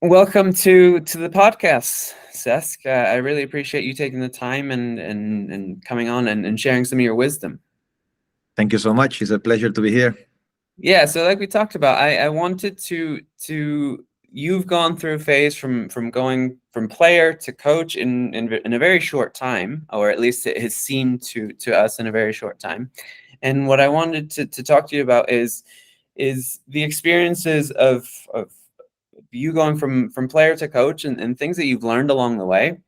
Welcome to the podcast, Cesc. I really appreciate you taking the time and coming on and sharing some of your wisdom. Thank you so much. It's a pleasure to be here. Yeah, so like we talked about, I wanted to you've gone through a phase from going from player to coach in a very short time, or at least it has seemed to us in a very short time. And what I wanted to talk to you about is the experiences of you going from player to coach and things that you've learned along the way.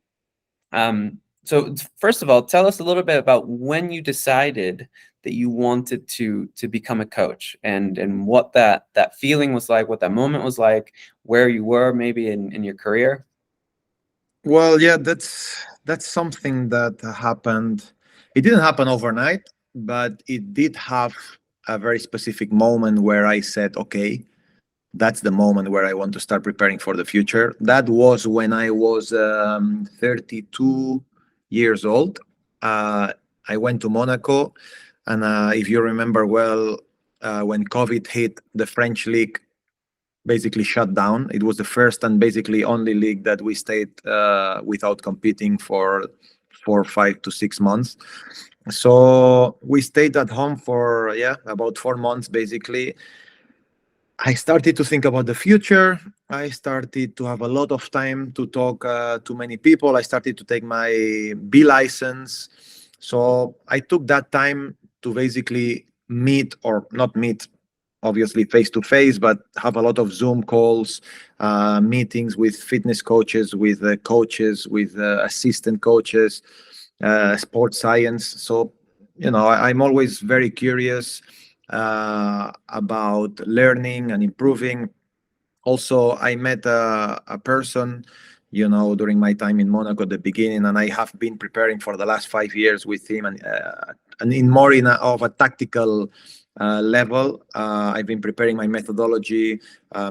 So first of all, tell us a little bit about when you decided that you wanted to become a coach and what that feeling was like, what that moment was like, where you were maybe in your career. Well, yeah, that's something that happened. It didn't happen overnight, but it did have a very specific moment where I said, okay, that's the moment where I want to start preparing for the future. That was when I was 32 years old. Uh, I went to Monaco, and if you remember well, when COVID hit, the French league basically shut down. It was the first and basically only league that we stayed without competing for 4, 5 to 6 months. So we stayed at home for about 4 months basically. I started to think about the future. I started to have a lot of time to talk to many people. I started to take my B license. So I took that time to basically meet or not meet, obviously face to face, but have a lot of Zoom calls, meetings with fitness coaches, with coaches, with assistant coaches, sports science. So, I'm always very curious about learning and improving. Also, I met a person, during my time in Monaco at the beginning, and I have been preparing for the last 5 years with him, and in more of a tactical level. I've been preparing my methodology,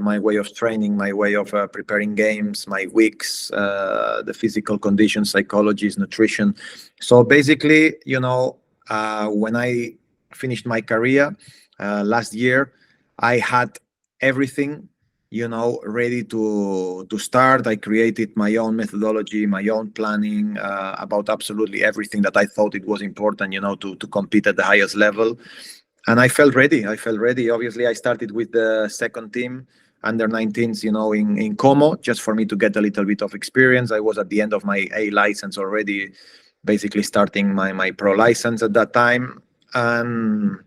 my way of training, my way of preparing games, my weeks, the physical condition, psychologies, nutrition. So basically, when I finished my career last year, I had everything ready to start. I created my own methodology, my own planning about absolutely everything that I thought it was important, to compete at the highest level. And I felt ready. Obviously, I started with the second team under 19s, in Como, just for me to get a little bit of experience. I was at the end of my A license already, basically starting my pro license at that time. And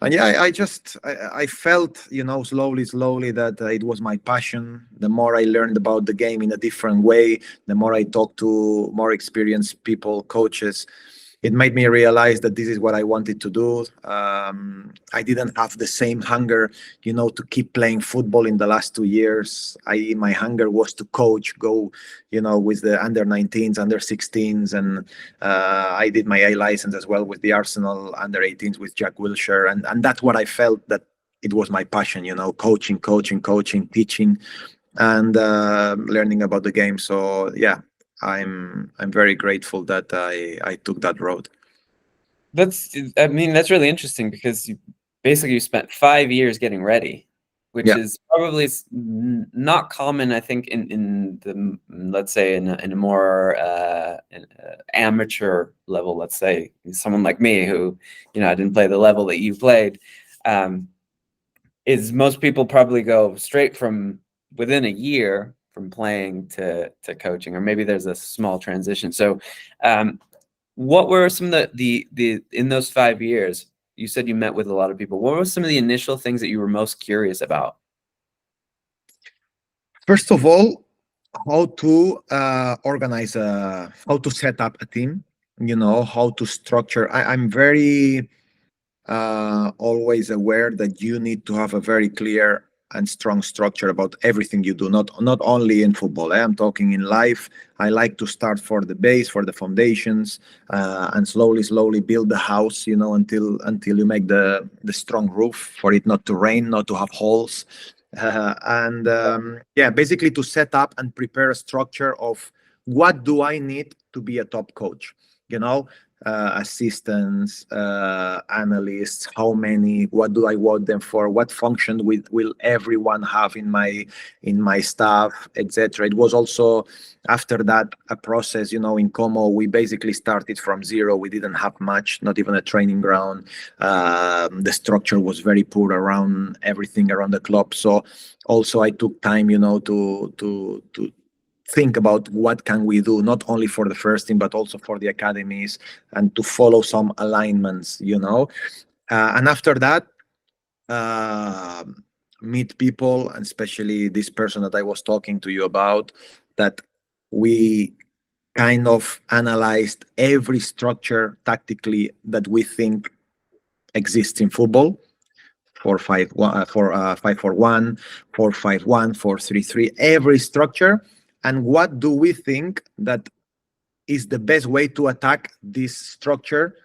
yeah, I felt, slowly that it was my passion. The more I learned about the game in a different way, the more I talked to more experienced people, coaches, it made me realize that this is what I wanted to do. I didn't have the same hunger, to keep playing football in the last 2 years. My hunger was to coach, go, with the under 19s, under 16s, and I did my A license as well with the Arsenal under 18s with Jack Wilshere, and that's what I felt that it was my passion, coaching, teaching, and learning about the game. So yeah, I'm very grateful that I took that road. That's really interesting because you spent 5 years getting ready, which Yeah. is probably not common, I think, in the, let's say, in a more amateur level. Let's say someone like me who, I didn't play the level that you played. Is most people probably go straight from within a year from playing to coaching, or maybe there's a small transition. So, what were some of the in those 5 years? You said you met with a lot of people. What were some of the initial things that you were most curious about? First of all, how to organize how to set up a team. How to structure. I'm very always aware that you need to have a very clear and strong structure about everything you do, not only in football. I'm talking in life. I like to start for the base, for the foundations, and slowly build the house, until you make the strong roof for it not to rain, not to have holes. And yeah, basically to set up and prepare a structure of what do I need to be a top coach. you know assistants, analysts, how many, what do I want them for, what function will everyone have in my staff, etc. It was also after that a process, in Como. We basically started from zero. We didn't have much, not even a training ground. The structure was very poor around everything around the club. So also I took time, to think about what can we do, not only for the first team but also for the academies, and to follow some alignments. And after that, uh, meet people, and especially this person that I was talking to you about, that we kind of analyzed every structure tactically that we think exists in football. 4-5-1, 5-4-1, 4-5-1, 4-3-3, every structure. And what do we think that is the best way to attack this structure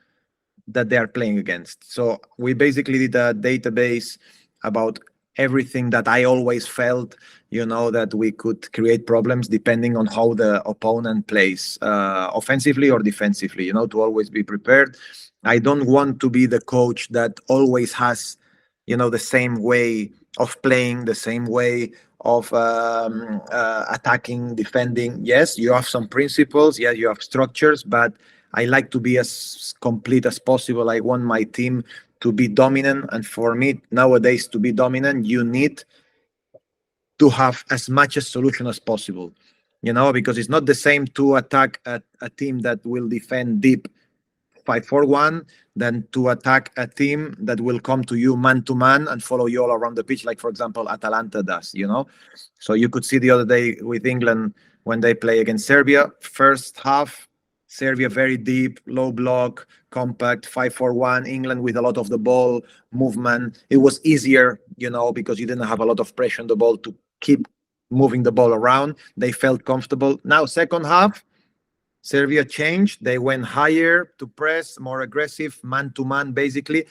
that they are playing against? So we basically did a database about everything that I always felt, that we could create problems depending on how the opponent plays, offensively or defensively, to always be prepared. I don't want to be the coach that always has, the same way of playing, the same way of attacking, defending. Yes, you have some principles. Yeah, you have structures, but I like to be as complete as possible. I want my team to be dominant. And for me, nowadays, to be dominant, you need to have as much a solution as possible, because it's not the same to attack a team that will defend deep 5-4-1 than to attack a team that will come to you man to man and follow you all around the pitch, like, for example, Atalanta does. So you could see the other day with England when they play against Serbia, first half, Serbia very deep, low block, compact, 5-4-1, England with a lot of the ball movement. It was easier, because you didn't have a lot of pressure on the ball to keep moving the ball around. They felt comfortable. Now, second half, Serbia changed. They went higher to press, more aggressive, man-to-man, basically.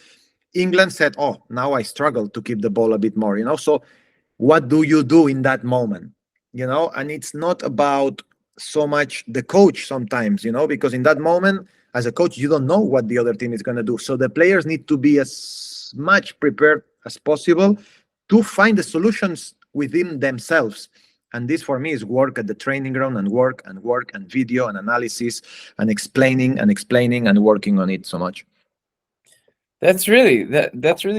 England said, oh, now I struggle to keep the ball a bit more, So what do you do in that moment? And it's not about so much the coach sometimes, because in that moment, as a coach, you don't know what the other team is going to do. So the players need to be as much prepared as possible to find the solutions within themselves. And this for me is work at the training ground, and work and video and analysis and explaining and working on it so much. That's really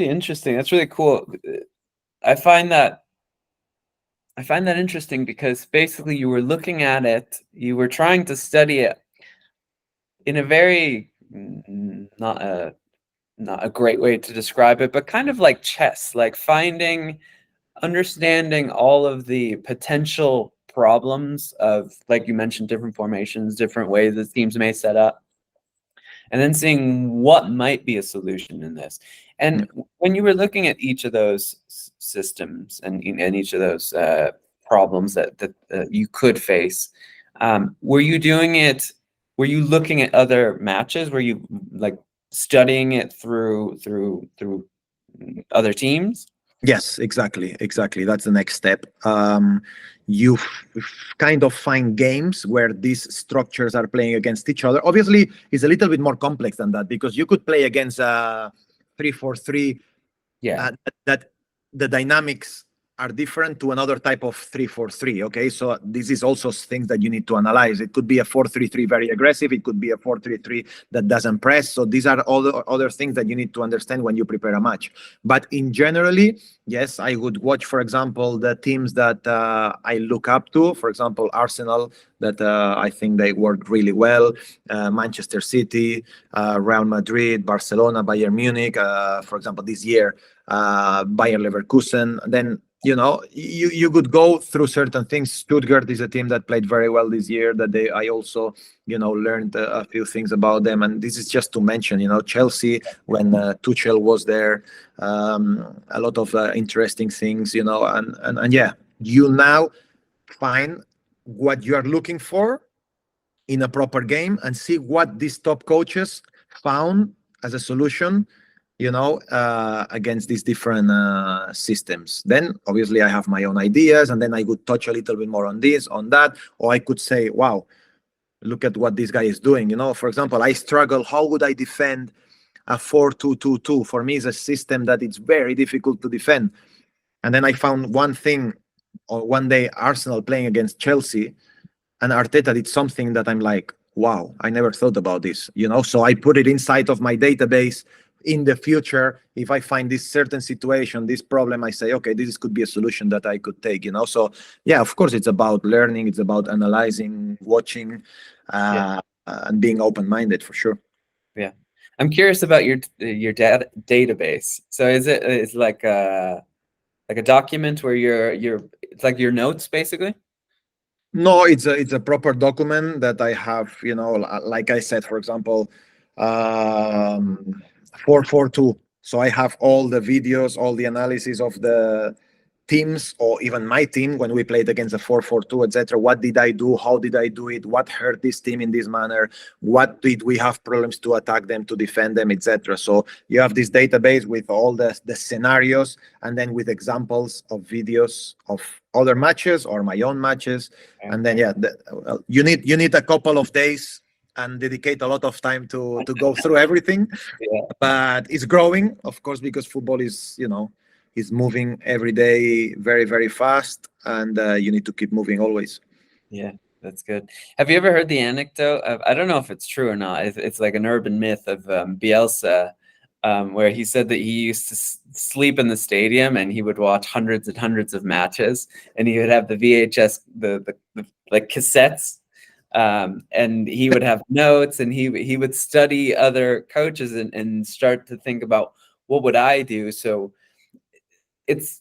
interesting. That's really cool. I find that interesting because basically you were looking at it, you were trying to study it in a very not a great way to describe it, but kind of like chess, like understanding all of the potential problems of, like you mentioned, different formations, different ways that teams may set up, and then seeing what might be a solution in this. And when you were looking at each of those systems and each of those problems that you could face, were you looking at other matches? Were you like studying it through other teams? Yes, exactly. That's the next step. You kind of find games where these structures are playing against each other. Obviously, it's a little bit more complex than that, because you could play against 3-4-3. Yeah. That the dynamics are different to another type of 3-4-3. Okay, so this is also things that you need to analyze. It could be a 4-3-3 very aggressive. It could be a 4-3-3 that doesn't press. So these are all the other things that you need to understand when you prepare a match. But in generally, yes, I would watch, for example, the teams that I look up to. For example, Arsenal, that I think they work really well. Manchester City, Real Madrid, Barcelona, Bayern Munich. For example, this year, Bayer Leverkusen. Then you could go through certain things. Stuttgart is a team that played very well this year, that I also learned a few things about them. And this is just to mention, Chelsea, when Tuchel was there, a lot of interesting things, and yeah, you now find what you are looking for in a proper game and see what these top coaches found as a solution, against these different systems. Then obviously I have my own ideas, and then I would touch a little bit more on this, on that, or I could say, wow, look at what this guy is doing. For example, I struggle. How would I defend a 4-2-2-2? For me, it's a system that it's very difficult to defend. And then I found one thing, or one day Arsenal playing against Chelsea, and Arteta did something that I'm like, wow, I never thought about this. So I put it inside of my database. In the future, if I find this certain situation, this problem, I say, okay, this could be a solution that I could take. So yeah, of course, it's about learning, it's about analyzing, watching, and being open-minded, for sure. Yeah, I'm curious about your data database. So it's like a document where it's like your notes, basically? No, it's a proper document that I have. Like I said, for example, 4-4-2. So I have all the videos, all the analysis of the teams, or even my team when we played against a 4-4-2, etc. What did I do? How did I do it? What hurt this team in this manner? What did we have problems to attack them, to defend them, etc. So you have this database with all the scenarios, and then with examples of videos of other matches or my own matches. And then you need a couple of days and dedicate a lot of time to go through everything. But it's growing, of course, because football is moving every day very, very fast, and you need to keep moving always. Yeah, that's good. Have you ever heard the anecdote of, I don't know if it's true or not, it's like an urban myth of Bielsa, where he said that he used to sleep in the stadium and he would watch hundreds and hundreds of matches, and he would have the VHS, the like cassettes, and he would have notes, and he would study other coaches and start to think about, what would I do? So it's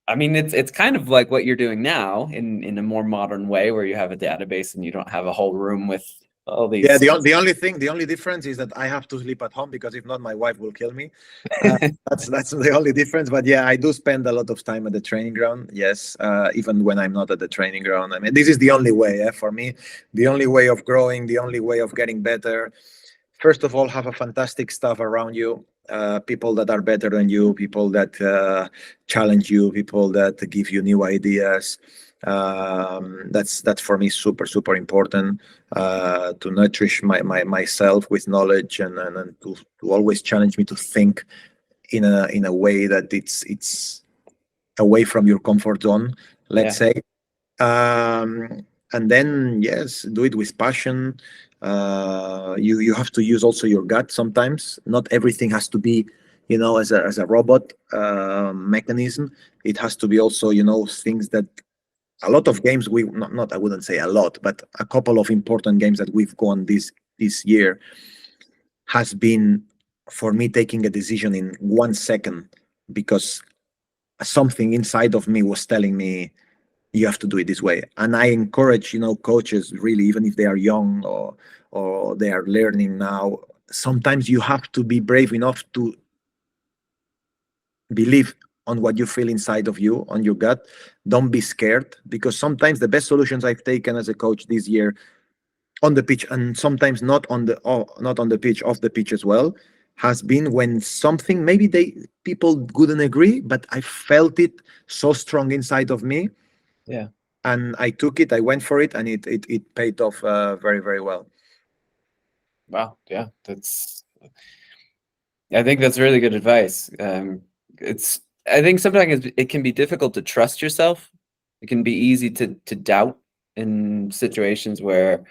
kind of like what you're doing now in a more modern way, where you have a database and you don't have a whole room with all these. Yeah, the only difference is that I have to sleep at home, because if not, my wife will kill me. That's the only difference. But yeah, I do spend a lot of time at the training ground. Yes, even when I'm not at the training ground. I mean, this is the only way for me. The only way of growing, the only way of getting better. First of all, have a fantastic staff around you. People that are better than you, people that challenge you, people that give you new ideas. That's for me super, super important, to nourish myself with knowledge, and to always challenge me to think in a way that it's away from your comfort zone, let's say. And then yes, do it with passion. You have to use also your gut sometimes. Not everything has to be, as a robot mechanism. It has to be also, things that a lot of games not I wouldn't say a lot, but a couple of important games that we've gone this year has been, for me, taking a decision in 1 second, because something inside of me was telling me, you have to do it this way. And I encourage, coaches, really, even if they are young or they are learning now, sometimes you have to be brave enough to believe on what you feel inside of you, on your gut. Don't be scared, because sometimes the best solutions I've taken as a coach this year, on the pitch, and sometimes not on the pitch, off the pitch as well, has been when something, maybe people couldn't agree, but I felt it so strong inside of me. Yeah. And I took it, I went for it, and it paid off very, very well. Wow. Yeah, I think that's really good advice. I think sometimes it can be difficult to trust yourself. It can be easy to doubt in situations where,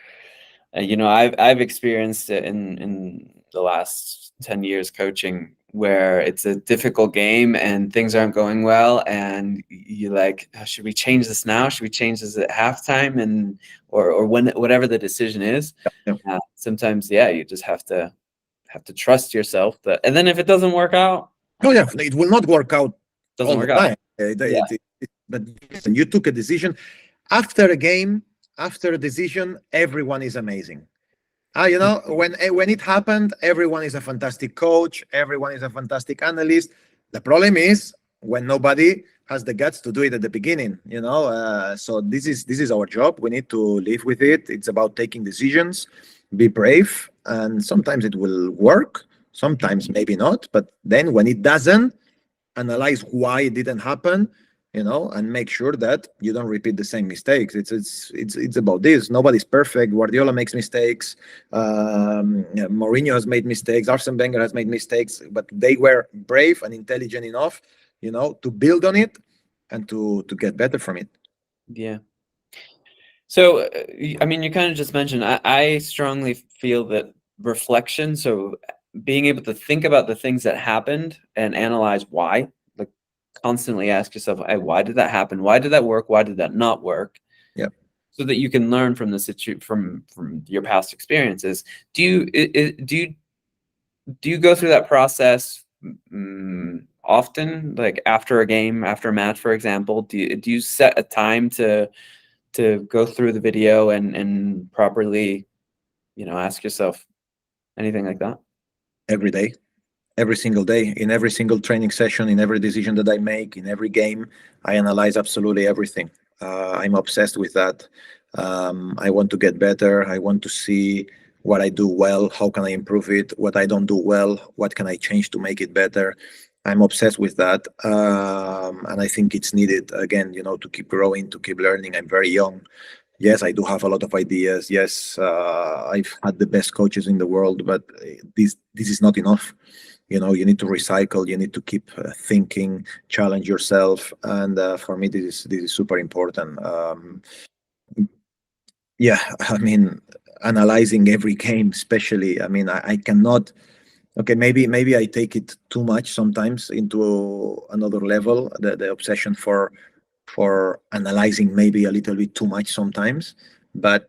I've experienced it in the last 10 years coaching, where it's a difficult game and things aren't going well, and you're like, oh, should we change this now? Should we change this at halftime? Or when, whatever the decision is. Yeah. Sometimes, you just have to trust yourself. And then if it doesn't work out, it will not work out doesn't all work the out. time. But you took a decision. After a game, after a decision, everyone is amazing. When it happened, everyone is a fantastic coach, everyone is a fantastic analyst. The problem is when nobody has the guts to do it at the beginning. So this is our job. We need to live with it. It's about taking decisions, be brave, and sometimes it will work, sometimes maybe not. But then when it doesn't, analyze why it didn't happen, and make sure that you don't repeat the same mistakes. It's about this. Nobody's perfect. Guardiola makes mistakes. Mourinho has made mistakes. Arsene Wenger has made mistakes, but they were brave and intelligent enough, to build on it and to get better from it. Yeah. So, I mean, you kind of just mentioned, I strongly feel that reflection, so being able to think about the things that happened and analyze why, like constantly ask yourself, hey, why did that happen? Why did that work? Why did that not work? Yeah. So that you can learn from from your past experiences. Do you go through that process often, like after a game, after a match, for example? Do you set a time to go through the video and properly, ask yourself anything like that? Every day, every single day, in every single training session, in every decision that I make, in every game, I analyze absolutely everything. I'm obsessed with that. I want to get better. I want to see what I do well, how can I improve it, what I don't do well, what can I change to make it better. I'm obsessed with that. And I think it's needed, again, to keep growing, to keep learning. I'm very young. Yes, I do have a lot of ideas. Yes, I've had the best coaches in the world, but this is not enough. You need to recycle. You need to keep thinking, challenge yourself, and for me, this is super important. Yeah, I mean, analyzing every game, especially. I mean, I cannot. Okay, maybe I take it too much sometimes into another level. The obsession for analyzing maybe a little bit too much sometimes, but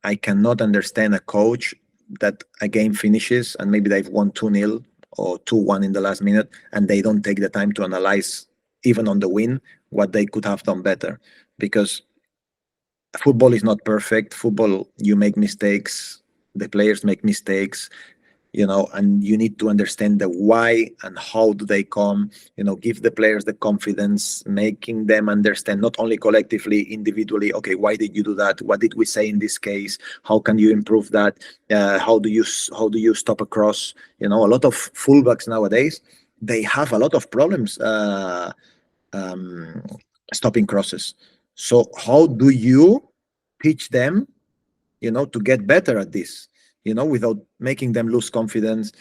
I cannot understand a coach that a game finishes and maybe they've won 2-0 or 2-1 in the last minute, and they don't take the time to analyze, even on the win, what they could have done better. Because football is not perfect. Football, you make mistakes, the players make mistakes, and you need to understand the why and how do they come, give the players the confidence, making them understand not only collectively, individually, okay, why did you do that? What did we say in this case? How can you improve that? How do you stop a cross? A lot of fullbacks nowadays, they have a lot of problems um, stopping crosses. So how do you teach them, to get better at this, without making them lose confidence,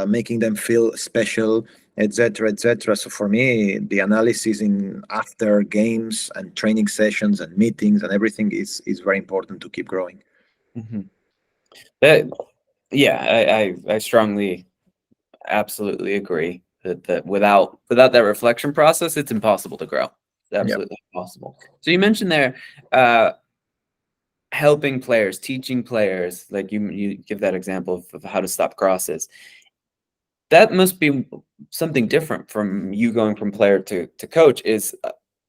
making them feel special, etc., etc. So for me, the analysis in after games and training sessions and meetings and everything is very important to keep growing. Yeah, I strongly, absolutely agree that without that reflection process, it's impossible to grow. It's Yeah. absolutely impossible. So you mentioned there, uh, helping players, teaching players, like you give that example of how to stop crosses. That must be something different from you going from player to coach, is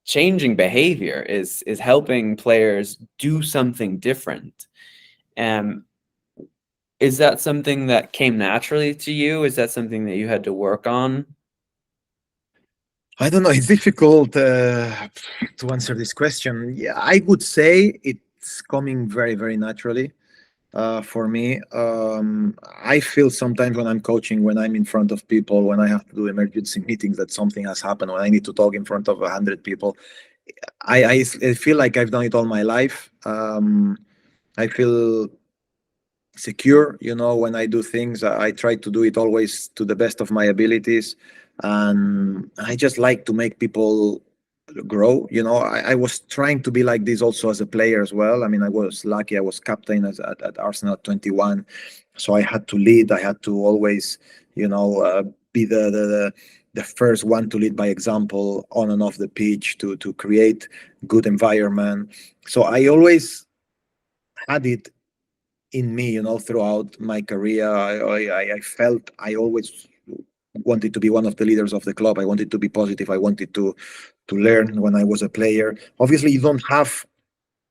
changing behavior, is helping players do something different. Is that something that came naturally to you? Is that something that you had to work on? I don't know. It's difficult to answer this question. Yeah, I would say it's coming very, very naturally. For me, I feel sometimes when I'm coaching, when I'm in front of people, when I have to do emergency meetings, that something has happened, when I need to talk in front of 100 people, I feel like I've done it all my life. I feel secure, when I do things. I try to do it always to the best of my abilities, and I just like to make people grow. I was trying to be like this also as a player as well. I mean, I was lucky. I was captain at Arsenal at 21, so I had to lead. I had to always, be the first one to lead by example on and off the pitch, to create good environment. So I always had it in me, throughout my career. I felt I always wanted to be one of the leaders of the club. I wanted to be positive. I wanted to learn when I was a player. Obviously, you don't have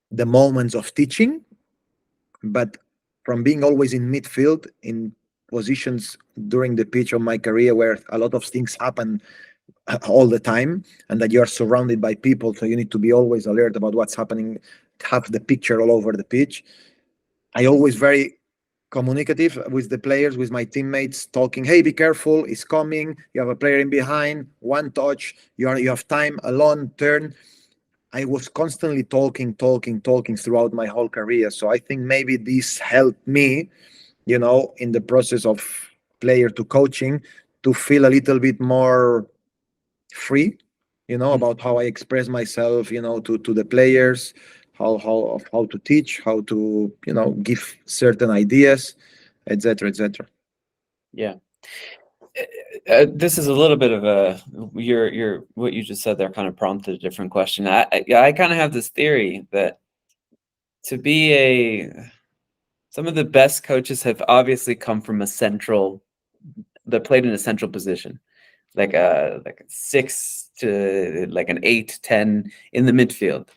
the moments of teaching, but from being always in midfield, in positions during the pitch of my career where a lot of things happen all the time, and that you are surrounded by people, so you need to be always alert about what's happening, have the picture all over the pitch. I always very communicative with the players, with my teammates, talking, hey, be careful, it's coming, you have a player in behind, one touch, you have time, alone, turn. I was constantly talking throughout my whole career. So I think maybe this helped me, in the process of player to coaching, to feel a little bit more free, about how I express myself, to the players, how to teach, how to, give certain ideas, etc., etc. Yeah. This is a little bit of a your what you just said there kind of prompted a different question. I kind of have this theory that to be some of the best coaches have obviously come from that played in a central position, like a 6 to like an 8, 10 in the midfield.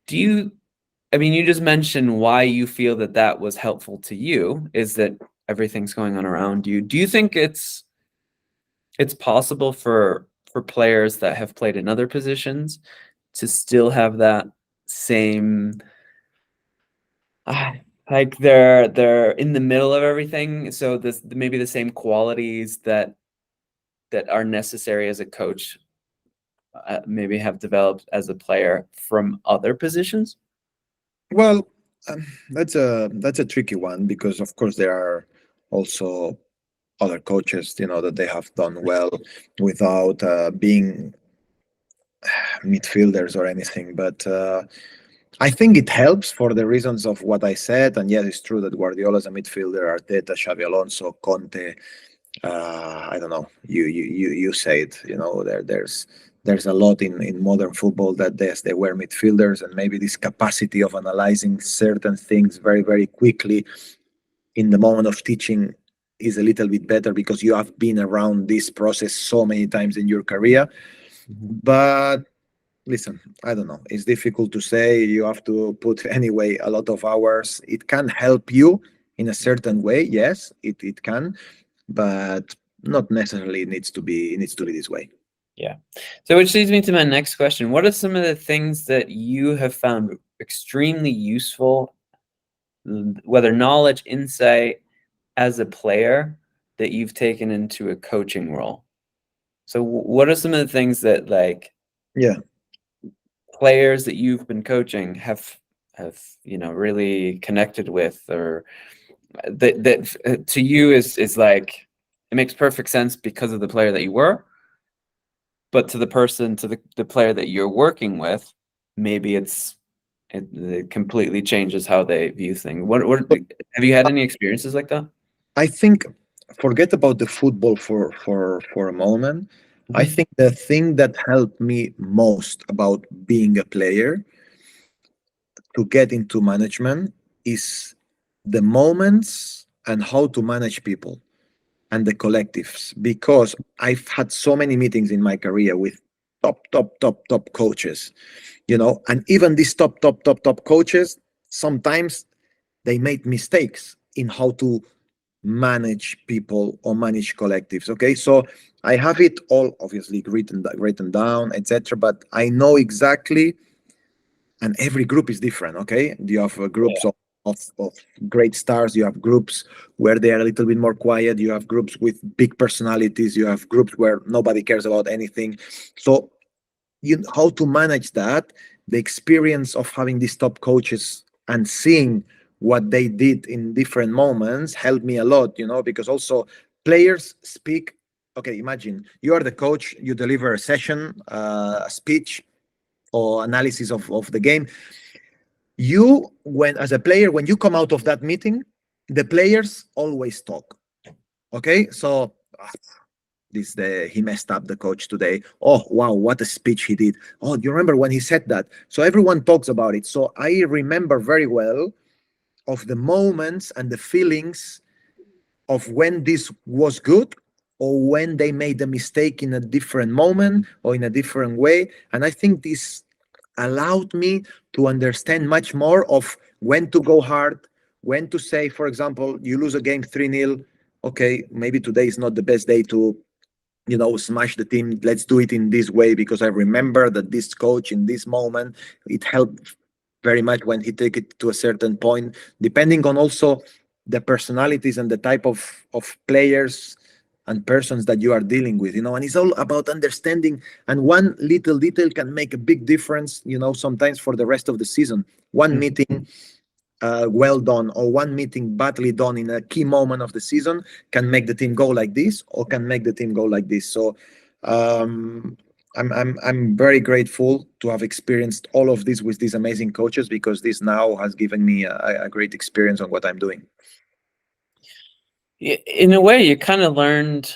I mean, you just mentioned why you feel that was helpful to you, is that everything's going on around you. Do you think it's possible for players that have played in other positions to still have that same like they're in the middle of everything, so this maybe the same qualities that are necessary as a coach maybe have developed as a player from other positions? Well, that's a tricky one, because of course there are also other coaches, that they have done well without being midfielders or anything. But I think it helps for the reasons of what I said. And yes, it's true that Guardiola's a midfielder, Arteta, Xavi Alonso, Conte. I don't know. You say it. There's a lot in modern football that they were midfielders, and maybe this capacity of analyzing certain things very, very quickly in the moment of teaching is a little bit better, because you have been around this process so many times in your career. But listen, I don't know. It's difficult to say. You have to put anyway a lot of hours. It can help you in a certain way. Yes, it can, but not necessarily needs to be this way. Yeah. So which leads me to my next question. What are some of the things that you have found extremely useful, whether knowledge, insight, as a player, that you've taken into a coaching role? So what are some of the things that Yeah. players that you've been coaching have really connected with, or that to you is like it makes perfect sense because of the player that you were, but to the player that you're working with, maybe it completely changes how they view things. What have you had any experiences like that? I think, forget about the football for a moment. I think the thing that helped me most about being a player to get into management is the moments and how to manage people and the collectives, because I've had so many meetings in my career with top coaches, and even these top coaches, sometimes they made mistakes in how to manage people or manage collectives. Okay, so I have it all obviously written down, etc., but I know exactly, and every group is different. Okay, you have groups of great stars, you have groups where they are a little bit more quiet, you have groups with big personalities, you have groups where nobody cares about anything. So how to manage that, the experience of having these top coaches and seeing what they did in different moments helped me a lot, because also players speak. Okay, imagine you are the coach, you deliver a session, a speech or analysis of the game. When as a player, when you come out of that meeting, the players always talk. Okay, so he messed up, the coach, today. Oh wow, what a speech he did. Oh, do you remember when he said that? So everyone talks about it. So I remember very well of the moments and the feelings of when this was good or when they made a mistake in a different moment or in a different way. And I think this allowed me to understand much more of when to go hard, when to say, for example, you lose a game 3-0. Okay, maybe today is not the best day to smash the team. Let's do it in this way, because I remember that this coach in this moment, it helped very much when he took it to a certain point, depending on also the personalities and the type of players and persons that you are dealing with, and it's all about understanding, and one little detail can make a big difference, sometimes for the rest of the season. One meeting well done, or one meeting badly done in a key moment of the season, can make the team go like this, or can make the team go like this. So um, I'm very grateful to have experienced all of this with these amazing coaches, because this now has given me a great experience on what I'm doing. In a way, you kind of learned,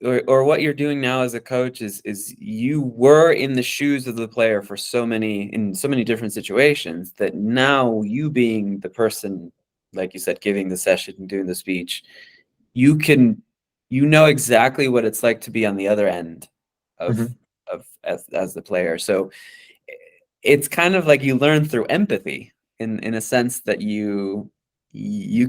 or what you're doing now as a coach is you were in the shoes of the player in so many different situations, that now you being the person, like you said, giving the session and doing the speech, you know exactly what it's like to be on the other end of as the player. So it's kind of like you learn through empathy, in a sense that you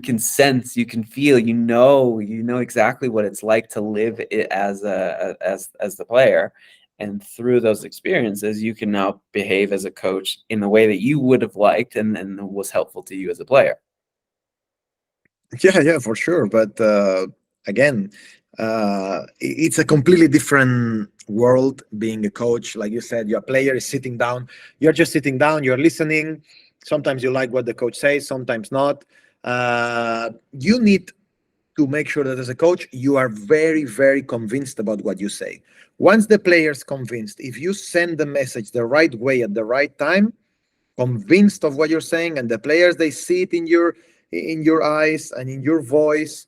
can sense, you can feel, you know exactly what it's like to live it as as the player, and through those experiences you can now behave as a coach in the way that you would have liked and was helpful to you as a player. Yeah, for sure. But again, it's a completely different world being a coach. Like you said, your player is sitting down. You're just sitting down. You're listening. Sometimes you like what the coach says, sometimes not. You need to make sure that as a coach, you are very, very convinced about what you say. Once the player's convinced, if you send the message the right way at the right time, convinced of what you're saying, and the players, they see it in your eyes and in your voice,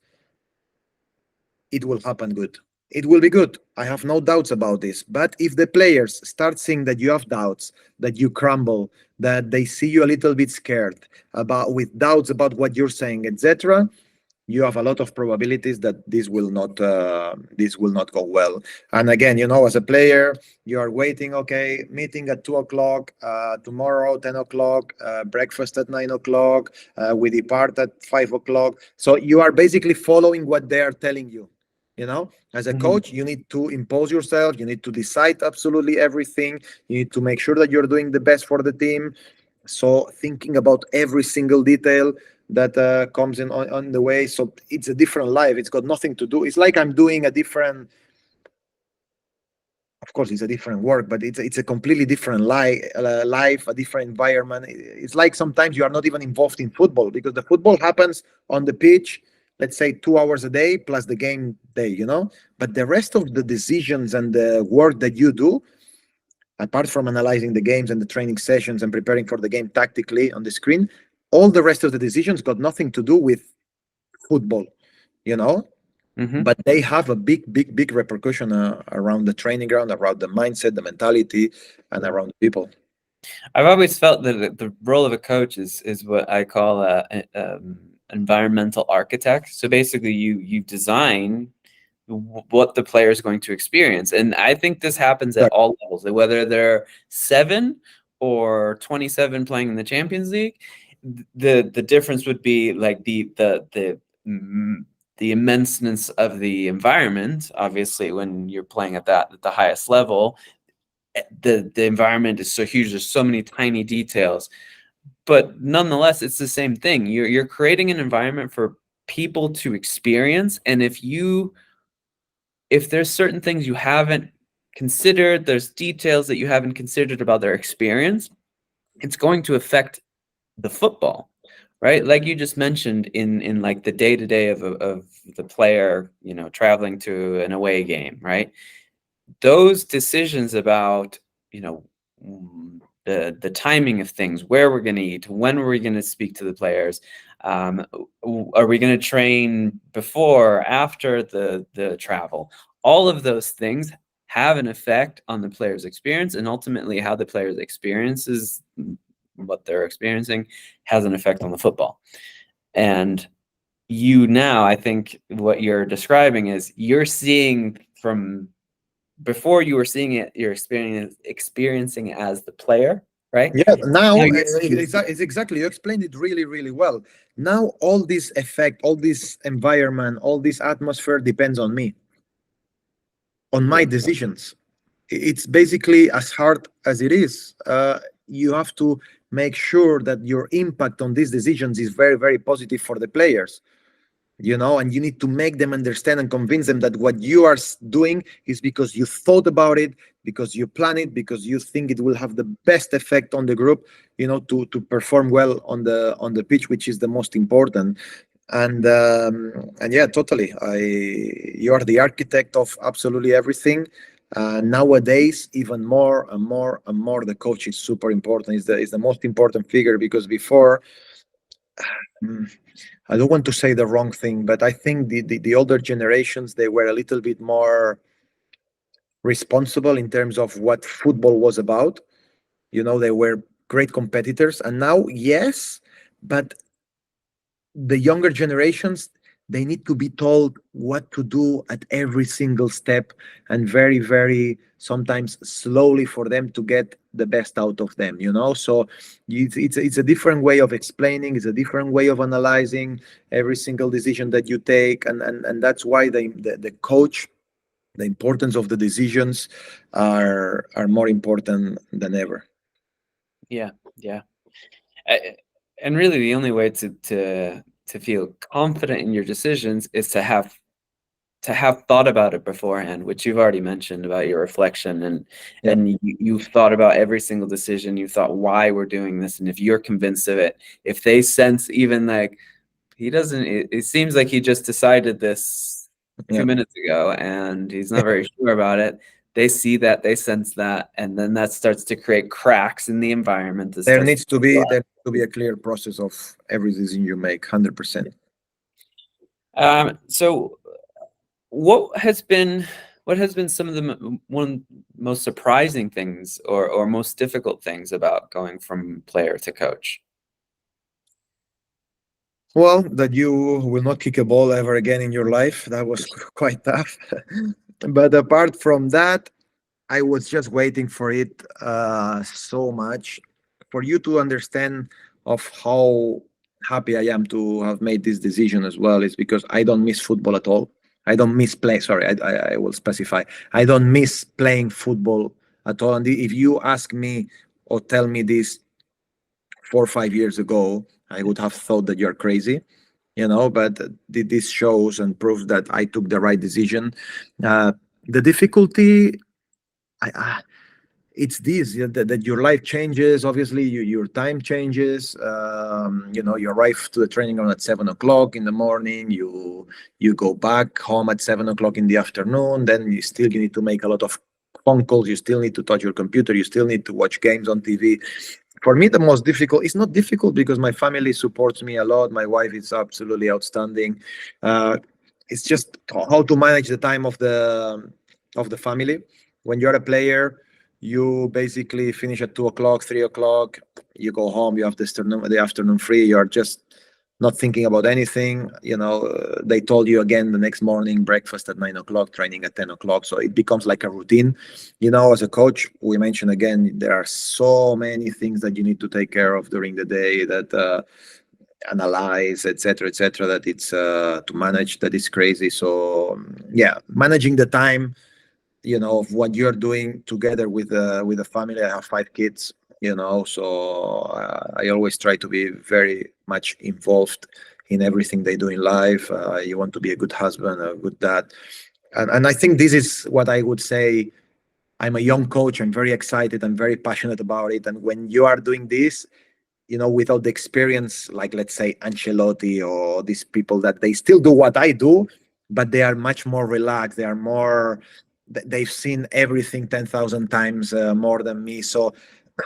it will happen good. It will be good. I have no doubts about this. But if the players start seeing that you have doubts, that you crumble, that they see you a little bit scared, about with doubts about what you're saying, etc., you have a lot of probabilities that this will not go well. And again, as a player, you are waiting. Okay, meeting at 2 o'clock, tomorrow 10 o'clock, breakfast at 9 o'clock, we depart at 5 o'clock. So you are basically following what they are telling you. As a coach, you need to impose yourself. You need to decide absolutely everything. You need to make sure that you're doing the best for the team. So thinking about every single detail that comes in on the way. So it's a different life. It's got nothing to do. It's like I'm doing a different. Of course, it's a different work, but it's a completely different life, a different environment. It's like sometimes you are not even involved in football, because the football happens on the pitch, let's say 2 hours a day plus the game day. But the rest of the decisions and the work that you do, apart from analyzing the games and the training sessions and preparing for the game tactically on the screen, all the rest of the decisions got nothing to do with football, you know. But they have a big repercussion around the training ground, around the mindset, the mentality, and around the people. I've always felt that the role of a coach is what I call a environmental architect. So basically, you design what the player is going to experience, and I think this happens at all levels, whether they're 7 or 27 playing in the Champions League. The difference would be like the immenseness of the environment. Obviously, when you're playing at the highest level, the environment is so huge. There's so many tiny details, but nonetheless, it's the same thing. You're creating an environment for people to experience, and if there's certain things you haven't considered, there's details that you haven't considered about their experience, it's going to affect the football, right? Like you just mentioned, in like the day-to-day of the player, traveling to an away game, right? Those decisions about, the timing of things, where we're going to eat, when we're going to speak to the players, are we going to train before, after the travel? All of those things have an effect on the player's experience, and ultimately how the player's experiences what they're experiencing has an effect on the football. And now, I think what you're describing is you're seeing from before, you were seeing it, you're experiencing it as the player, right? Yeah, now Now it's exactly, you explained it really, really well. Now all this effect, all this environment, all this atmosphere depends on me, on my decisions. It's basically as hard as it is. You have to make sure that your impact on these decisions is very, very positive for the players, and you need to make them understand and convince them that what you are doing is because you thought about it, because you plan it, because you think it will have the best effect on the group, to perform well on the pitch, which is the most important. And yeah, totally, you are the architect of absolutely everything. Nowadays, even more and more and more, the coach is super important. Is the most important figure, because before, mm, I don't want to say the wrong thing, but I think the older generations, they were a little bit more responsible in terms of what football was about. They were great competitors, and now, yes, but the younger generations, they need to be told what to do at every single step, and very, very sometimes slowly, for them to get the best out of them. So it's a different way of explaining, it's a different way of analyzing every single decision that you take, and that's why the coach, the importance of the decisions are more important than ever. Yeah, yeah. A- and really the only way to feel confident in your decisions is to have thought about it beforehand, which you've already mentioned about your reflection, and Yeah. you've thought about every single decision. You thought why we're doing this, and if you're convinced of it, if they sense even like he doesn't, it seems like he just decided this Yeah. 2 minutes ago and he's not very sure about it. They see that, they sense that, and then that starts to create cracks in the environment. That there starts needs to be there needs to be a clear process of every decision you make, 100%. So what has been some of the one most surprising things or most difficult things about going from player to coach? Well, that you will not kick a ball ever again in your life. That was quite tough. But apart from that, I was just waiting for it so much, for you to understand of how happy I am to have made this decision as well. Is because I don't miss football at all. I don't miss play. Sorry, I will specify. I don't miss playing football at all. And if you ask me or tell me this 4 or 5 years ago, I would have thought that you're crazy. But this shows and proves that I took the right decision. The difficulty, I it's this, that your life changes. Obviously, your time changes. You arrive to the training ground at 7 o'clock in the morning. You go back home at 7 o'clock in the afternoon. Then you need to make a lot of phone calls. You still need to touch your computer. You still need to watch games on TV. For me, the most difficult, it's not difficult because my family supports me a lot. My wife is absolutely outstanding. uh, it's just how to manage the time of the family. When you're a player, you basically finish at 2 o'clock, 3 o'clock. You go home. You have the afternoon free. You're just not thinking about anything. They told you again the next morning, breakfast at 9 o'clock, training at 10 o'clock. So it becomes like a routine. As a coach, we mentioned again, there are so many things that you need to take care of during the day, that analyze, etc., that it's to manage, that is crazy. So yeah, managing the time, of what you're doing together with the family. I have 5 kids, so I always try to be very much involved in everything they do in life. You want to be a good husband, a good dad, and I think this is what I would say. I'm a young coach. I'm very excited. I'm very passionate about it. And when you are doing this, without the experience, like let's say Ancelotti or these people, that they still do what I do, but they are much more relaxed. They are more, they've seen everything 10,000 times more than me. So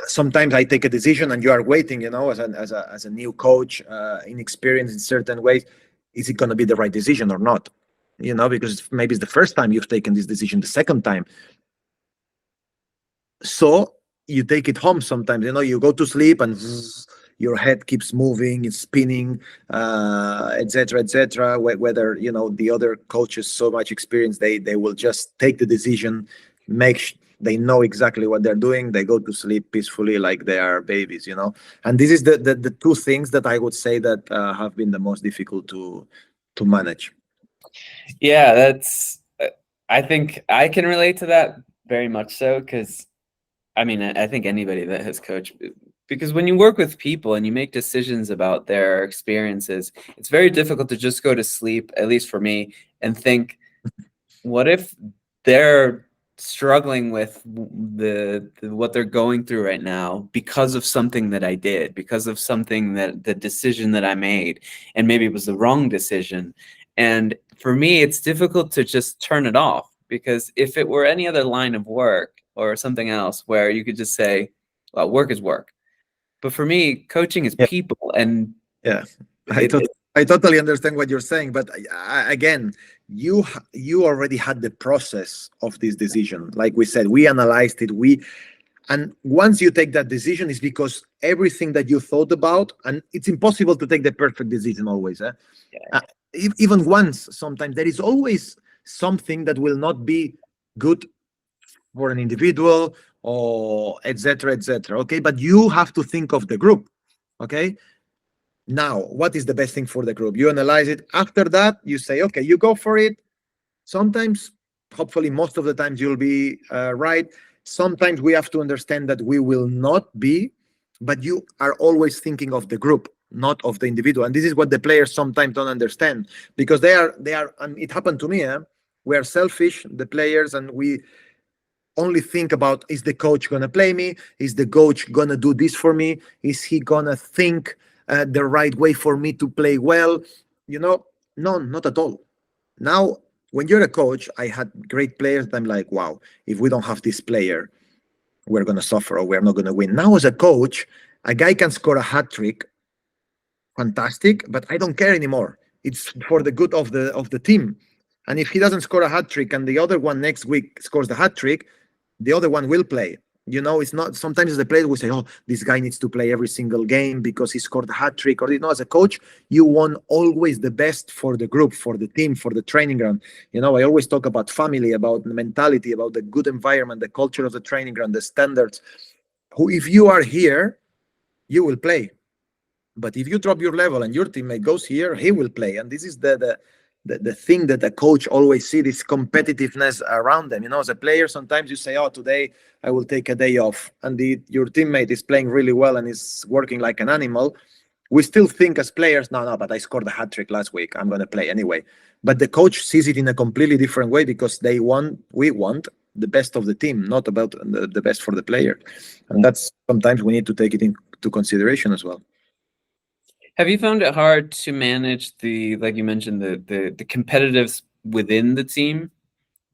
sometimes I take a decision and you are waiting, as a new coach, inexperienced in certain ways. Is it going to be the right decision or not? Because maybe it's the first time you've taken this decision, the second time. So you take it home sometimes. You go to sleep and your head keeps moving, it's spinning, etc., whether the other coaches, so much experience, they will just take the decision, they know exactly what they're doing, they go to sleep peacefully like they are babies. And this is the two things that I would say that have been the most difficult to manage. Yeah, that's I think I can relate to that very much so, because I mean, I think anybody that has coached because when you work with people and you make decisions about their experiences, it's very difficult to just go to sleep, at least for me, and think, what if they're struggling with what they're going through right now because of something that I did, because of something that the decision that I made, and maybe it was the wrong decision. And for me, it's difficult to just turn it off, because if it were any other line of work or something else where you could just say, well, work is work. But for me, coaching is Yeah. people, and Yeah, it, it I totally understand what you're saying, but again, you already had the process of this decision. Like we said, we analyzed it. And once you take that decision, it's because everything that you thought about, and it's impossible to take the perfect decision always. yeah, Even once, sometimes there is always something that will not be good for an individual, or etc., etc. Okay, but you have to think of the group. Okay, now what is the best thing for the group? You analyze it. After that, you say, okay, you go for it. Sometimes, hopefully most of the times, you'll be right. Sometimes we have to understand that we will not be, but you are always thinking of the group, not of the individual. And this is what the players sometimes don't understand, because they are and it happened to me. We are selfish, the players, and we only think about, is the coach going to play me? Is the coach going to do this for me? Is he going to think the right way for me to play well? You know, no, not at all. Now, when you're a coach, I had great players. I'm like, wow, if we don't have this player, we're going to suffer, or we're not going to win. Now, as a coach, a guy can score a hat trick, fantastic, but I don't care anymore. It's for the good of the team. And if he doesn't score a hat trick and the other one next week scores the hat trick, the other one will play. It's not, sometimes the players will say, oh, this guy needs to play every single game because he scored a hat trick. Or, as a coach, you want always the best for the group, for the team, for the training ground. I always talk about family, about the mentality, about the good environment, the culture of the training ground, the standards. If you are here, you will play. But if you drop your level and your teammate goes here, he will play. And this is the thing that the coach always see, this competitiveness around them. As a player, sometimes you say, oh, today I will take a day off. And your teammate is playing really well and is working like an animal. We still think as players, no, but I scored a hat trick last week, I'm going to play anyway. But the coach sees it in a completely different way, because we want the best of the team, not about the best for the player. And that's sometimes we need to take it into consideration as well. Have you found it hard to manage like you mentioned, the competitives within the team?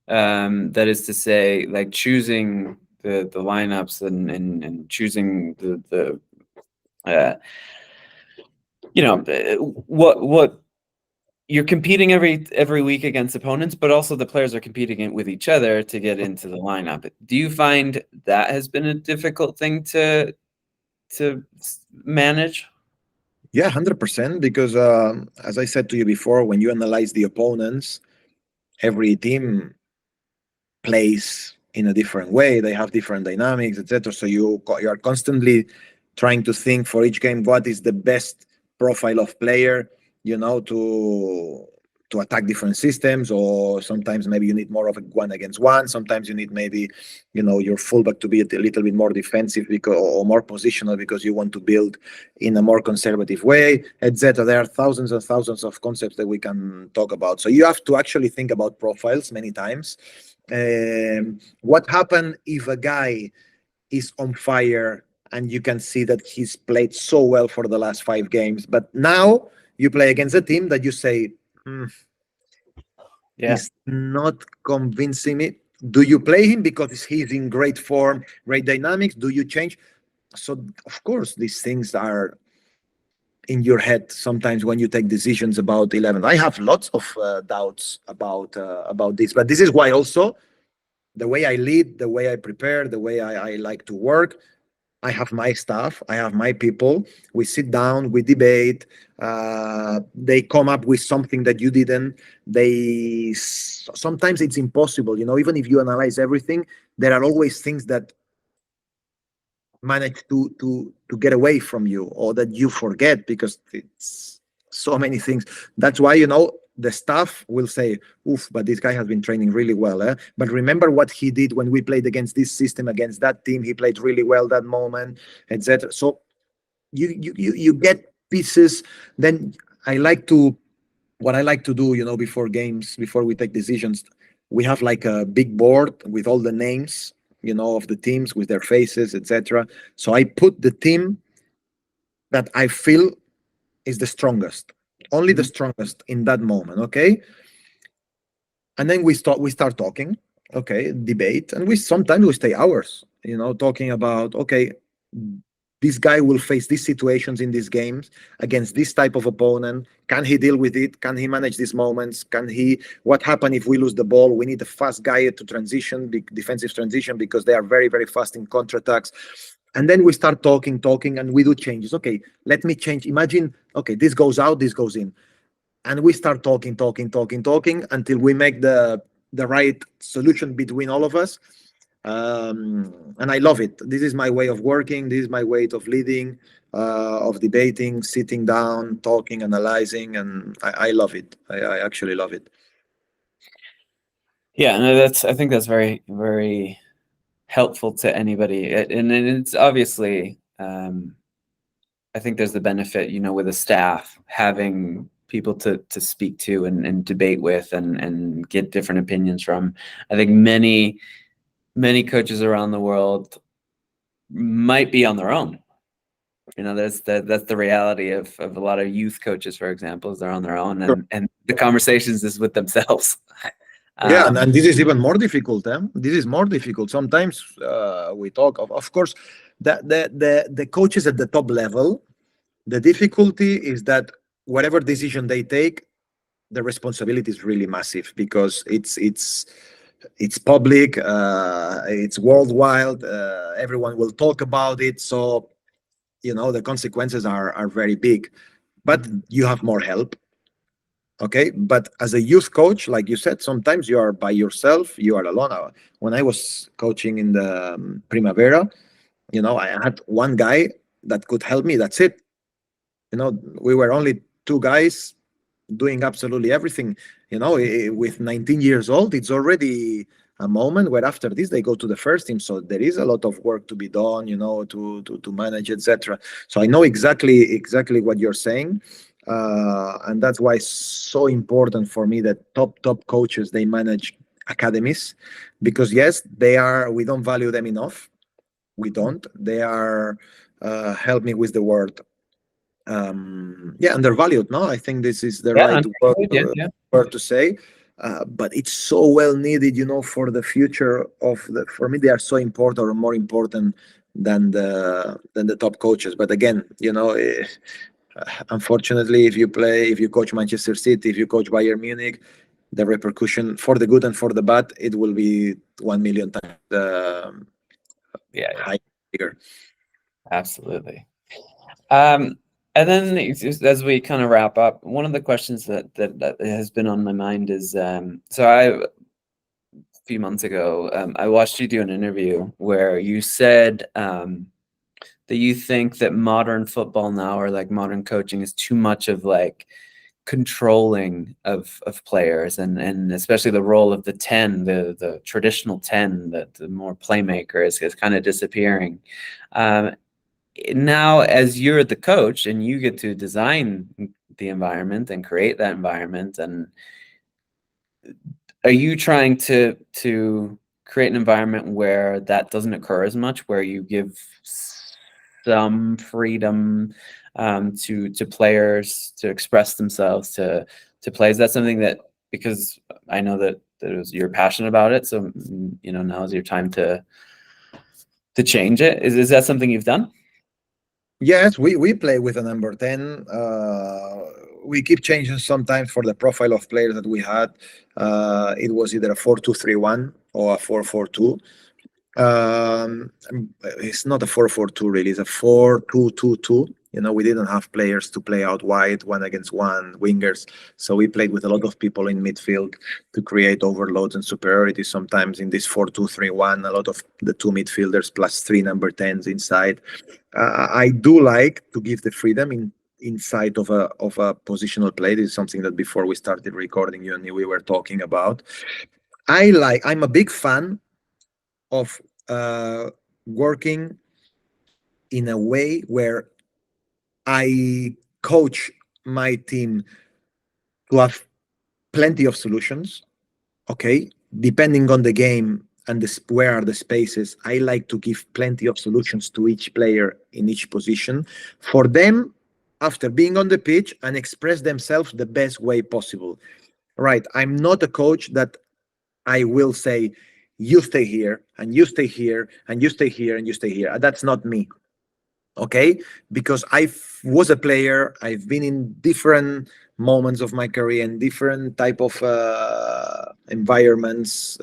That is to say, like choosing the lineups and choosing the what you're competing every week against opponents, but also the players are competing with each other to get into the lineup. Do you find that has been a difficult thing to manage? Yeah, 100%. Because as I said to you before, when you analyze the opponents, every team plays in a different way. They have different dynamics, etc. So you are constantly trying to think for each game what is the best profile of player, to attack different systems. Or sometimes maybe you need more of a one against one. Sometimes you need maybe your fullback to be a little bit more defensive, because or more positional, because you want to build in a more conservative way, etc. There are thousands and thousands of concepts that we can talk about. So you have to actually think about profiles many times. What happened if a guy is on fire and you can see that he's played so well for the last 5 games, but now you play against a team that you say, he's not convincing me. Do you play him because he's in great form, great dynamics? Do you change? So of course these things are in your head sometimes when you take decisions about 11. I have lots of doubts about this, but this is why also the way I lead, the way I prepare, the way I like to work. I have my staff, I have my people. We sit down, we debate. They come up with something that you didn't. Sometimes it's impossible, even if you analyze everything, there are always things that manage to get away from you, or that you forget, because it's so many things. That's why, the staff will say, oof, but this guy has been training really well. But remember what he did when we played against this system, against that team. He played really well that moment, etc. So you get pieces. Then I like to, what I like to do, before games, before we take decisions, we have like a big board with all the names, of the teams with their faces, etc. So I put the team that I feel is the strongest, only the strongest in that moment, okay? And then we start talking, okay, debate, and we sometimes stay hours, talking about, okay, this guy will face these situations in these games against this type of opponent. Can he deal with it? Can he manage these moments? What happen if we lose the ball? We need a fast guy to transition, defensive transition, because they are very, very fast in counterattacks. And then we start talking, and we do changes. Okay, let me change. Imagine, okay, this goes out, this goes in. And we start talking until we make the right solution between all of us. And I love it. This is my way of working. This is my way of leading, of debating, sitting down, talking, analyzing, and I love it. I actually love it. Yeah, no, I think that's very, very helpful to anybody, and it's obviously, I think there's the benefit, with a staff having people to speak to and debate with and get different opinions from. I think many coaches around the world might be on their own. That's the reality of a lot of youth coaches, for example, is they're on their own, and the conversations is with themselves. Yeah, and this is even more difficult. This is more difficult. Sometimes we talk of course, the coaches at the top level. The difficulty is that whatever decision they take, the responsibility is really massive, because it's public, it's worldwide. Everyone will talk about it, so the consequences are very big. But you have more help. Okay, but as a youth coach, like you said, sometimes you are by yourself, you are alone. When I was coaching in the Primavera, I had one guy that could help me. That's it. We were only two guys doing absolutely everything. With 19 years old, it's already a moment where after this they go to the first team. So there is a lot of work to be done, to manage, etc. So I know exactly what you're saying. And that's why it's so important for me that top coaches, they manage academies, because yes, we don't value them enough. We don't. They are, help me with the word, undervalued. No, I think this is the right word to say. But it's so well needed, for the future for me, they are so important, or more important than the top coaches. But again, unfortunately, if you coach Manchester City, if you coach Bayern Munich, the repercussion for the good and for the bad, it will be 1 million times bigger. Absolutely. And then as we kind of wrap up, one of the questions that has been on my mind is, a few months ago, I watched you do an interview where you said that you think that modern football now, or like modern coaching, is too much of like controlling of players, and especially the role of the 10, the traditional 10, the more playmaker is kind of disappearing. Now, as you're the coach and you get to design the environment and create that environment, and are you trying to create an environment where that doesn't occur as much, where you give some freedom to players to express themselves, to play? Is that something that, because I know that you're passionate about it, so now is your time to change it? Is that something you've done? Yes, we play with a number 10. We keep changing sometimes for the profile of players that we had. It was either a 4-2-3-1 or a 4-4-2. It's not a 4-4-2 really, it's a 4-2-2-2. We didn't have players to play out wide, 1-against-1 wingers, so we played with a lot of people in midfield to create overloads and superiority. Sometimes in this 4-2-3-1, a lot of the 2 midfielders plus 3 number 10s inside. I do like to give the freedom inside of a positional play. This is something that before we started recording, you and me, we were talking about. I'm a big fan of working in a way where I coach my team to have plenty of solutions. Okay, depending on the game and where are the spaces, I like to give plenty of solutions to each player in each position for them after being on the pitch and express themselves the best way possible. Right, I'm not a coach that I will say, you stay here and you stay here and you stay here and you stay here. That's not me. Okay, because I was a player, I've been in different moments of my career and different type of environments,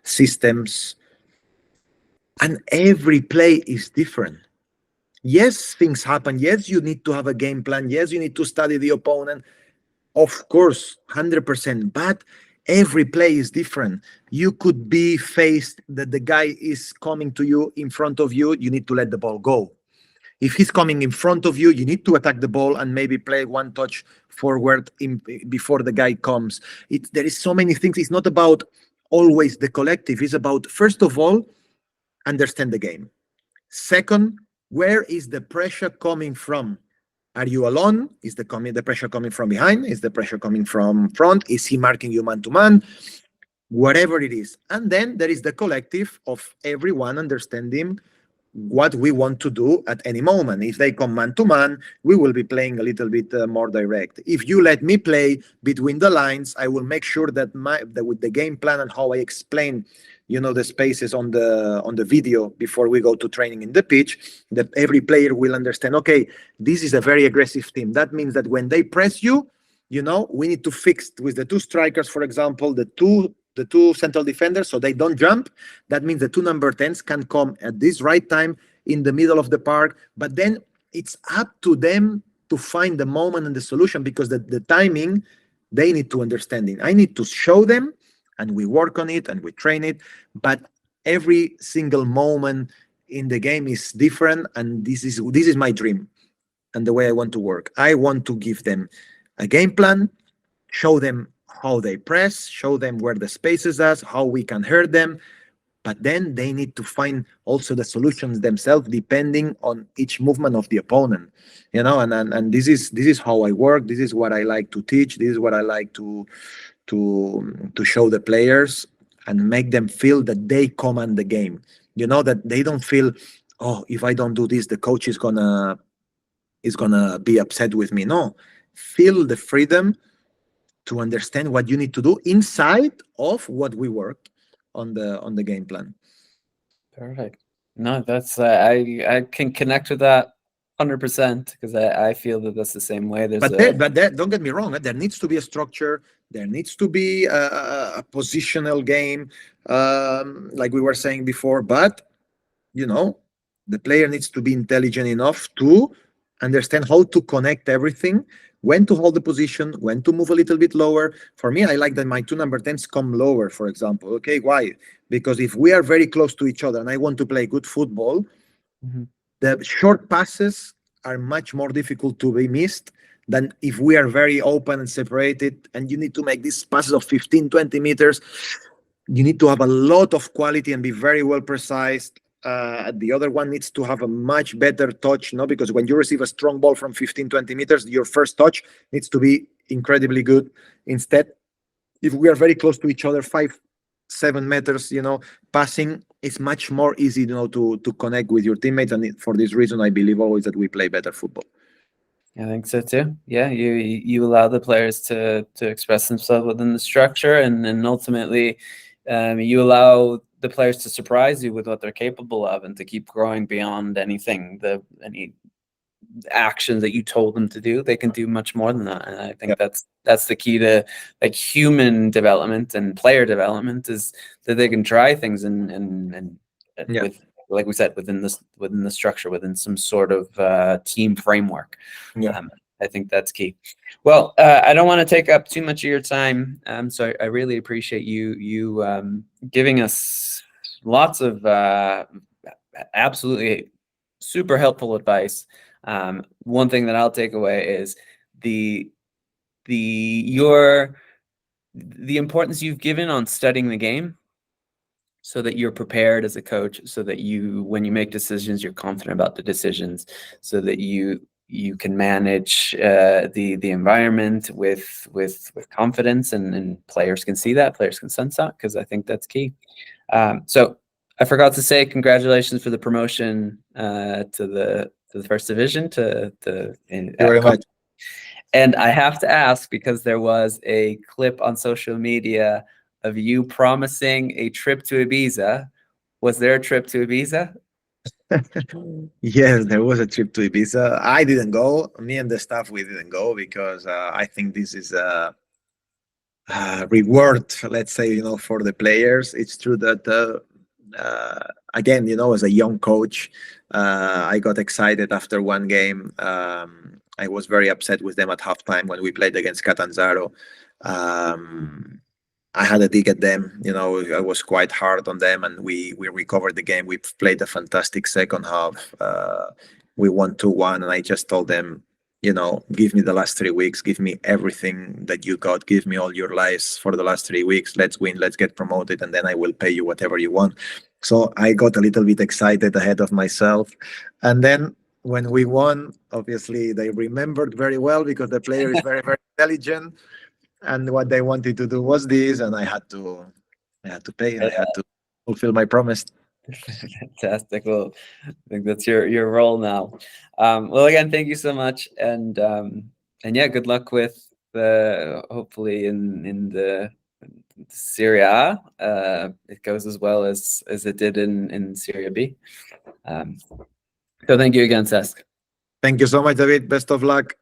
systems, and every play is different. Yes, things happen. Yes, you need to have a game plan. Yes, you need to study the opponent. Of course, 100%. But every play is different. You could be faced that the guy is coming to you in front of you. You need to let the ball go. If he's coming in front of you, you need to attack the ball and maybe play one touch forward before the guy comes. There is so many things. It's not about always the collective. It's about, first of all, understand the game. Second, where is the pressure coming from? Are you alone? Is the pressure coming from behind? Is the pressure coming from front? Is he marking you man to man? Whatever it is. And then there is the collective of everyone understanding what we want to do at any moment. If they come man to man, we will be playing a little bit more direct. If you let me play between the lines, I will make sure that with the game plan and how I explain, the spaces on the video before we go to training in the pitch, that every player will understand, okay, this is a very aggressive team. That means that when they press you, we need to fix with the two strikers, for example, the two central defenders, so they don't jump. That means the two number 10s can come at this right time in the middle of the park. But then it's up to them to find the moment and the solution, because the timing, they need to understand it. I need to show them, and we work on it and we train it. But every single moment in the game is different, and this is my dream and the way I want to work. I want to give them a game plan, show them how they press, show them where the spaces are, how we can hurt them. But then they need to find also the solutions themselves, depending on each movement of the opponent. And this is how I work. This is what I like to teach. This is what I like to show the players and make them feel that they command the game. That they don't feel, oh, if I don't do this, the coach is gonna be upset with me. No, feel the freedom to understand what you need to do inside of what we worked on the game plan. Perfect. No, that's I can connect with that 100%, because I feel that that's the same way. But don't get me wrong. There needs to be a structure. There needs to be a positional game, like we were saying before. But the player needs to be intelligent enough to understand how to connect everything, when to hold the position, when to move a little bit lower. For me, I like that my two number 10s come lower, for example. Okay, why? Because if we are very close to each other and I want to play good football, the short passes are much more difficult to be missed than if we are very open and separated, and you need to make these passes of 15, 20 meters. You need to have a lot of quality and be very well precise. The other one needs to have a much better touch, because when you receive a strong ball from 15, 20 meters, your first touch needs to be incredibly good. Instead, if we are very close to each other, 5, 7 meters, passing, it's much more easy, to connect with your teammates. And for this reason, I believe always that we play better football. I think so too. Yeah, you allow the players to express themselves within the structure, and ultimately, you allow the players to surprise you with what they're capable of, and to keep growing beyond any actions that you told them to do. They can do much more than that, and I think that's the key to human development and player development, is that they can try things and with, like we said, within the structure, within some sort of team framework. I think that's key. Well, I don't want to take up too much of your time, so I really appreciate you giving us lots of absolutely super helpful advice. One thing that I'll take away is the importance you've given on studying the game, so that you're prepared as a coach, so that when you make decisions, you're confident about the decisions, so that you can manage the environment with confidence, and players can see that, players can sense that, because I think that's key. So I forgot to say congratulations for the promotion to the first division Thank you very much. and I have to ask, because there was a clip on social media of you promising a trip to Ibiza. Was there a trip to Ibiza? Yes, there was a trip to Ibiza. I didn't go. Me and the staff, we didn't go because I think this is a reward, let's say, for the players. It's true that, again, as a young coach, I got excited after one game. I was very upset with them at halftime when we played against Catanzaro. I had a dig at them. I was quite hard on them, and we recovered the game. We played a fantastic second half. We won 2-1, and I just told them, give me the last 3 weeks. Give me everything that you got. Give me all your lives for the last 3 weeks. Let's win. Let's get promoted, and then I will pay you whatever you want. So I got a little bit excited ahead of myself. And then when we won, obviously they remembered very well, because the player is very, very intelligent. And what they wanted to do was this, and I had to pay. I had to fulfill my promise. Fantastic. Well, I think that's your role now. Well, again, thank you so much, and yeah, good luck with hopefully in the Serie A. It goes as well as it did in Serie B. So thank you again, Cesc. Thank you so much, David. Best of luck.